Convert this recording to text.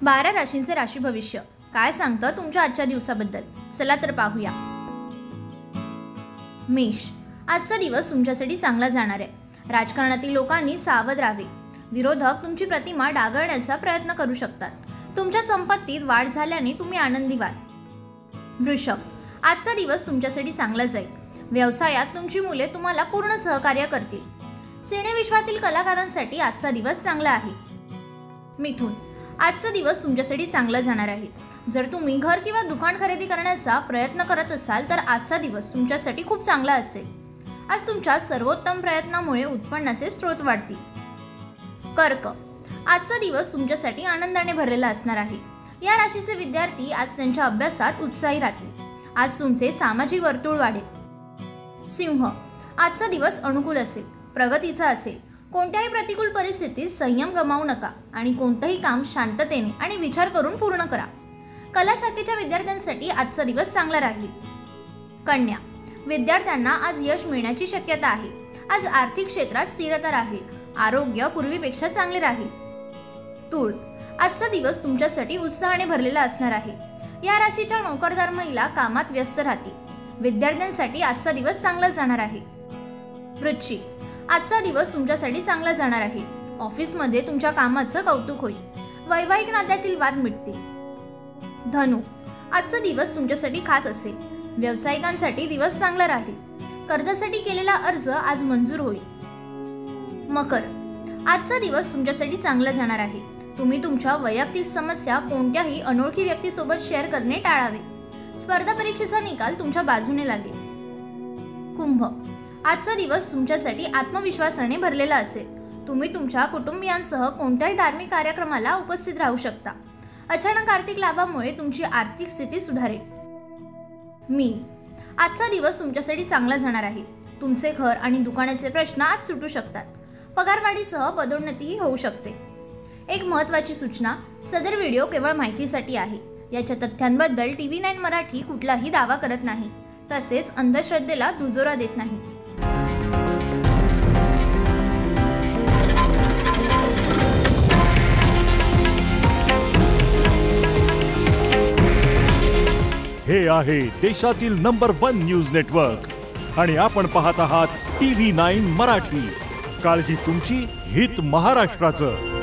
12 राशींचे राशी भविष्य काय सांगतं तुमच्या आजच्या दिवसाबद्दल, चला तर पाहूया। मेष, आजचा दिवस तुमच्यासाठी चांगला जाणार आहे। राजकारणातील लोकांनी सावध राहावे। विरोधक तुमची प्रतिमा डागळण्याचा प्रयत्न करू शकतात। तुमच्या संपत्तीत वाढ झाल्याने तुम्ही आनंदी व्हाल। वृषभ, आजचा दिवस तुमच्यासाठी चांगला जाईल। व्यवसायात तुमची मुले तुम्हाला पूर्ण सहकार्य करतील। सिनेविश्वातील कलाकारांसाठी आजचा दिवस चांगला आहे। मिथुन, आजचा दिवस तुमच्यासाठी चांगला जाणार आहे। जर तुम्ही घर किंवा दुकान खरेदी करण्याचा प्रयत्न करत असाल तर आजचा दिवस तुमच्यासाठी खूप चांगला असेल। आज तुमच्या सर्वोत्तम प्रयत्नामुळे उत्पन्नाचे स्रोत वाढतील। कर्क, आजचा दिवस तुमच्यासाठी आनंदाने भरलेला असणार आहे। या राशीचे विद्यार्थी आज त्यांच्या अभ्यासात उत्साही राहतील। आज तुमचे सामाजिक वर्तुळ वाढेल। सिंह, आजचा दिवस अनुकूल असेल, प्रगतीचा असेल। कोणत्याही प्रतिकूल परिस्थितीत संयम गमावू नका आणि कोणतेही काम शांततेने आणि विचार करून पूर्ण करा। कला शाखेच्या विद्यार्थ्यांसाठी आजचा दिवस चांगला राहील। कन्या, विद्यार्थ्यांना आज यश मिळण्याची शक्यता आहे। आज आर्थिक क्षेत्रात स्थिरता राहील। आरोग्य पूर्वीपेक्षा चांगले राहील। तूळ, आजचा दिवस तुमच्यासाठी उत्साहाने भरलेला असणार आहे। या राशीच्या नोकरदार महिला कामात व्यस्त राहतील। विद्यार्थ्यांसाठी आजचा दिवस चांगला जाणार आहे। वृश्चिक, आजचा दिवस तुमच्यासाठी चांगला जाणार आहे। ऑफिसमध्ये तुमच्या कामाचं कौतुक होईल। वैवाहिक नात्यातील वाद मिटतील। धनु, आजचा दिवस तुमच्यासाठी खास असेल। व्यावसायिकांसाठी दिवस चांगला राहील। कर्जासाठी केलेला अर्ज आज मंजूर होईल। मकर, आजचा दिवस तुमच्यासाठी चांगला जाणार आहे। तुम्ही तुमच्या वैयक्तिक समस्या कोणत्याही अनोळखी व्यक्तीसोबत शेअर करणे टाळावे। स्पर्धा परीक्षेचा निकाल तुमच्या बाजूने लागेल। कुंभ, आजचा दिवस तुमच्यासाठी आत्मविश्वासाने भरलेला असेल। तुम्ही तुमच्या कुटुंबियांसह कोणत्याही धार्मिक कार्यक्रमाला उपस्थित राहू शकता। अचानक आर्थिक लाभामुळे तुमची आर्थिक स्थिती सुधारेल। मीन, आजचा दिवस तुमच्यासाठी चांगला जाणार आहे। तुमचे घर आणि दुकानाचे प्रश्न आज सुटू शकतात। पगारवाढीसह पदोन्नतीही होऊ शकते। एक महत्त्वाची सूचना, सदर व्हिडिओ केवळ माहितीसाठी आहे। याच्या तथ्यांबद्दल TV9 मराठी कुठलाही दावा करत नाही, तसेच अंधश्रद्धेला दुजोरा देत नाही। हे आहे देशातील नंबर 1 न्यूज नेटवर्क आणि आपण पाहत आहात TV9 मराठी। काळजी तुमची, हित महाराष्ट्राचं।